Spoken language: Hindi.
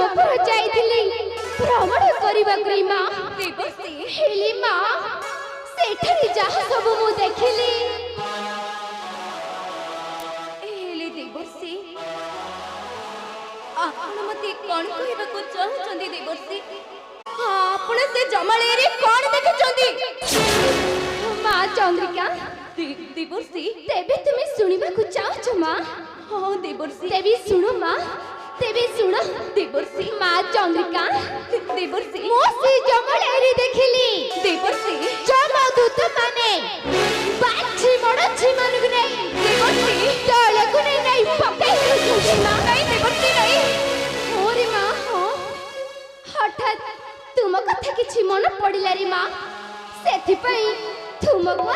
यमपुर जाइथिली भ्रमण करबा रे मां देवसी हेली मां सेठरी जहा सब मु देखिली हेली देवसी आपण मते कोन कहबा को चाहछंदी देवसी आपण से जमाले रे कोन देखछंदी मां चंद्रिका देवसी तेबे तुमे सुनिबा को चाहछ मां हां देवसी तेबे सुनो मां तेबे सुनो देवसी मां चंद्रिका देवसी मोसी जमलेरी देखिली देवसी जमदूत माने बाछी मडछी मानुग नहीं देवसी तळे को नहीं पकाई छुछी मां नहीं देवसी नहीं ओरे मां हो हठात तुम कथा किछि मन पडिला रे मां सेथि पई तुमको